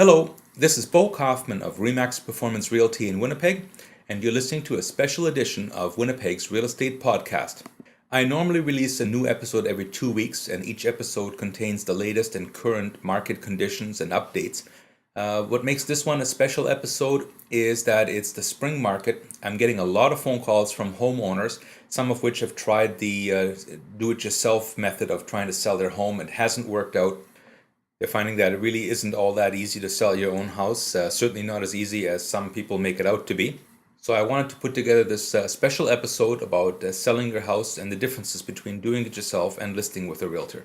Hello, this is Bo Kaufman of Remax Performance Realty in Winnipeg, and you're listening to a special edition of Winnipeg's Real Estate Podcast. I normally release a new episode every 2 weeks, and each episode contains the latest and current market conditions and updates. What makes this one a special episode is that it's the spring market. I'm getting a lot of phone calls from homeowners, some of which have tried the do-it-yourself method of trying to sell their home. It hasn't worked out. They're finding that it really isn't all that easy to sell your own house, certainly not as easy as some people make it out to be. So I wanted to put together this special episode about selling your house and the differences between doing it yourself and listing with a realtor.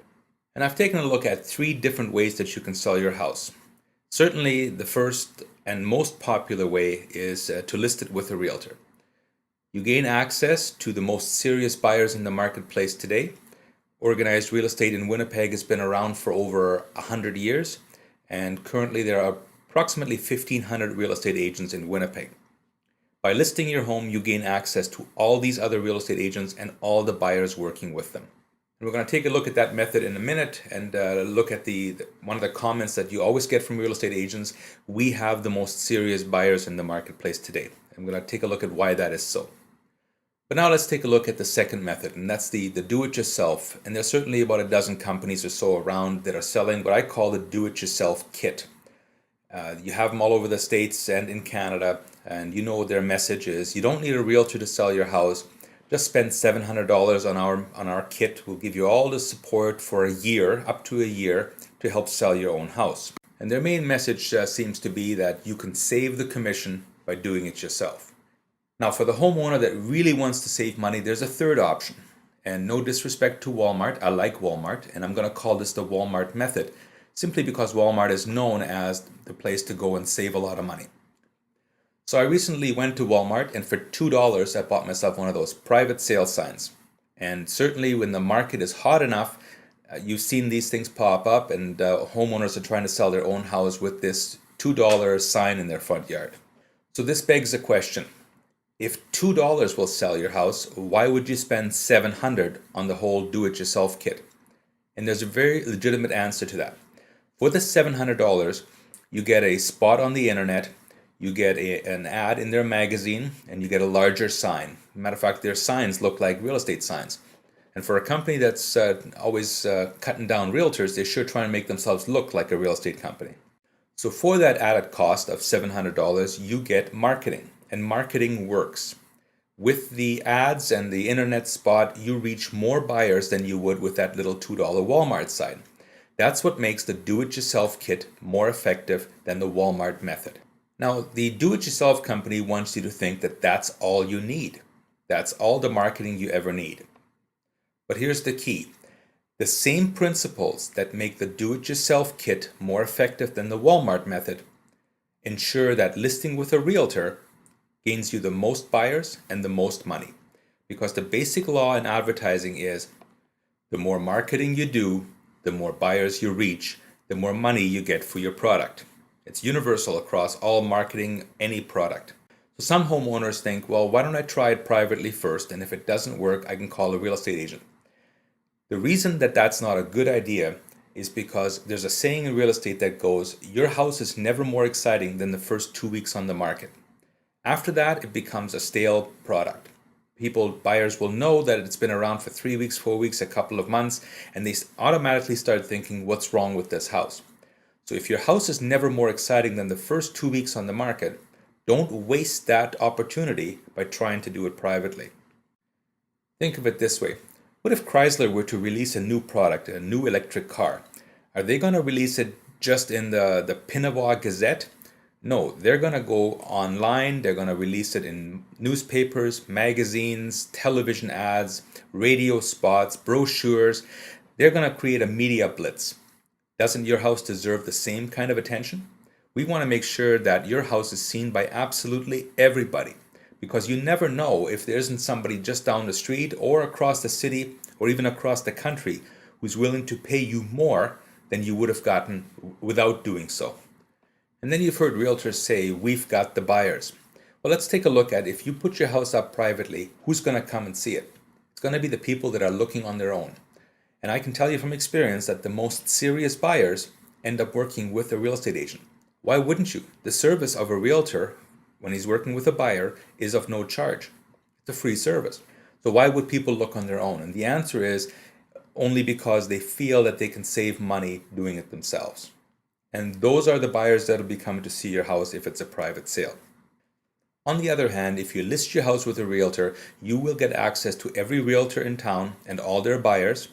And I've taken a look at 3 different ways that you can sell your house. Certainly the first and most popular way is to list it with a realtor. You gain access to the most serious buyers in the marketplace today. Organized real estate in Winnipeg has been around for over 100 years, and currently there are approximately 1,500 real estate agents in Winnipeg. By listing your home, you gain access to all these other real estate agents and all the buyers working with them. And we're going to take a look at that method in a minute and look at one of the comments that you always get from real estate agents. We have the most serious buyers in the marketplace today. I'm going to take a look at why that is so. But now let's take a look at the second method, and that's the do-it-yourself. And there's certainly about a dozen companies or so around that are selling what I call the do-it-yourself kit. You have them all over the States and in Canada, and you know their message is you don't need a realtor to sell your house. Just spend $700 on our kit. We'll give you all the support for a year, up to a year, to help sell your own house. And their main message seems to be that you can save the commission by doing it yourself. Now, for the homeowner that really wants to save money, there's a third option. And no disrespect to Wal-Mart, I like Wal-Mart, and I'm going to call this the Wal-Mart method, simply because Wal-Mart is known as the place to go and save a lot of money. So I recently went to Wal-Mart, and for $2, I bought myself one of those private sale signs. And certainly when the market is hot enough, you've seen these things pop up, and homeowners are trying to sell their own house with this $2 sign in their front yard. So this begs a question. If $2 will sell your house, why would you spend $700 on the whole do-it-yourself kit? And there's a very legitimate answer to that. For the $700, you get a spot on the internet, you get an ad in their magazine, and you get a larger sign. Matter of fact, their signs look like real estate signs. And for a company that's always cutting down realtors, they sure try and make themselves look like a real estate company. So for that added cost of $700, you get marketing. And marketing works. With the ads and the internet spot, you reach more buyers than you would with that little $2 Walmart sign. That's what makes the do-it-yourself kit more effective than the Walmart method. Now, the do-it-yourself company wants you to think that that's all you need. That's all the marketing you ever need. But here's the key. The same principles that make the do-it-yourself kit more effective than the Walmart method ensure that listing with a realtor gains you the most buyers and the most money. Because the basic law in advertising is the more marketing you do, the more buyers you reach, the more money you get for your product. It's universal across all marketing, any product. So some homeowners think, well, why don't I try it privately first, and if it doesn't work, I can call a real estate agent. The reason that that's not a good idea is because there's a saying in real estate that goes, your house is never more exciting than the first 2 weeks on the market. After that, it becomes a stale product. Buyers will know that it's been around for 3 weeks, 4 weeks, a couple of months, and they automatically start thinking, what's wrong with this house? So if your house is never more exciting than the first 2 weeks on the market, don't waste that opportunity by trying to do it privately. Think of it this way. What if Chrysler were to release a new product, a new electric car? Are they going to release it just in the Pinnawah Gazette? No, they're going to go online, they're going to release it in newspapers, magazines, television ads, radio spots, brochures. They're going to create a media blitz. Doesn't your house deserve the same kind of attention? We want to make sure that your house is seen by absolutely everybody, because you never know if there isn't somebody just down the street or across the city or even across the country who's willing to pay you more than you would have gotten without doing so. And then you've heard realtors say, we've got the buyers. Well, let's take a look at if you put your house up privately, who's going to come and see it? It's going to be the people that are looking on their own. And I can tell you from experience that the most serious buyers end up working with a real estate agent. Why wouldn't you? The service of a realtor, when he's working with a buyer, is of no charge. It's a free service. So why would people look on their own? And the answer is only because they feel that they can save money doing it themselves. And those are the buyers that will be coming to see your house if it's a private sale. On the other hand, if you list your house with a realtor, you will get access to every realtor in town and all their buyers.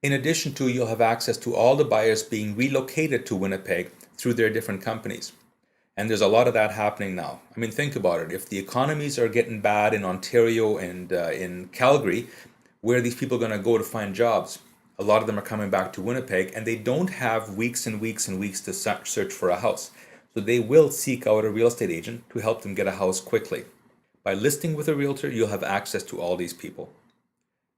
In addition to, you'll have access to all the buyers being relocated to Winnipeg through their different companies. And there's a lot of that happening now. I mean, think about it. If the economies are getting bad in Ontario and in Calgary, where are these people going to go to find jobs? A lot of them are coming back to Winnipeg, and they don't have weeks and weeks and weeks to search for a house. So they will seek out a real estate agent to help them get a house quickly. By listing with a realtor, you'll have access to all these people.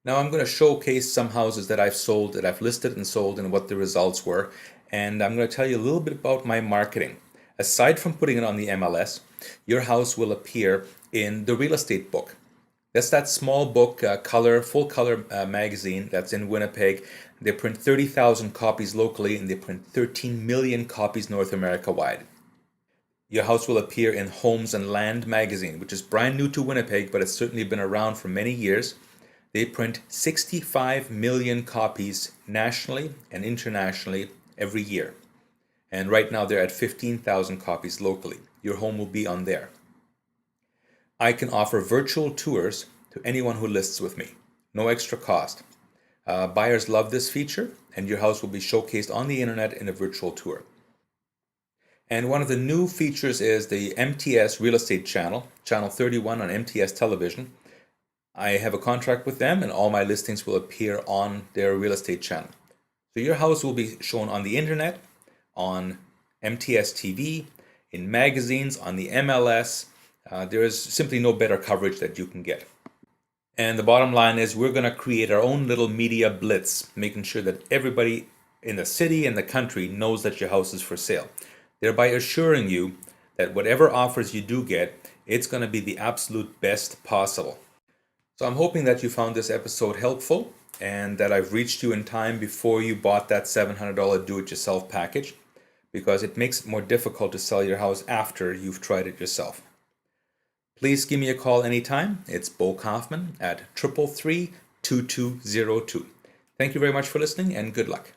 Now I'm going to showcase some houses that I've sold, that I've listed and sold, and what the results were. And I'm going to tell you a little bit about my marketing. Aside from putting it on the MLS, your house will appear in the real estate book. That's that small book, full color magazine that's in Winnipeg. They print 30,000 copies locally, and they print 13 million copies North America wide. Your house will appear in Homes and Land magazine, which is brand new to Winnipeg, but it's certainly been around for many years. They print 65 million copies nationally and internationally every year. And right now they're at 15,000 copies locally. Your home will be on there. I can offer virtual tours to anyone who lists with me. No extra cost. Buyers love this feature, and your house will be showcased on the internet in a virtual tour. And one of the new features is the MTS Real Estate Channel, Channel 31 on MTS Television. I have a contract with them, and all my listings will appear on their real estate channel. So your house will be shown on the internet, on MTS TV, in magazines, on the MLS. There is simply no better coverage that you can get. And the bottom line is we're going to create our own little media blitz, making sure that everybody in the city and the country knows that your house is for sale, thereby assuring you that whatever offers you do get, it's going to be the absolute best possible. So I'm hoping that you found this episode helpful and that I've reached you in time before you bought that $700 do-it-yourself package, because it makes it more difficult to sell your house after you've tried it yourself. Please give me a call anytime. It's Bo Kaufman at 333-2202. Thank you very much for listening, and good luck.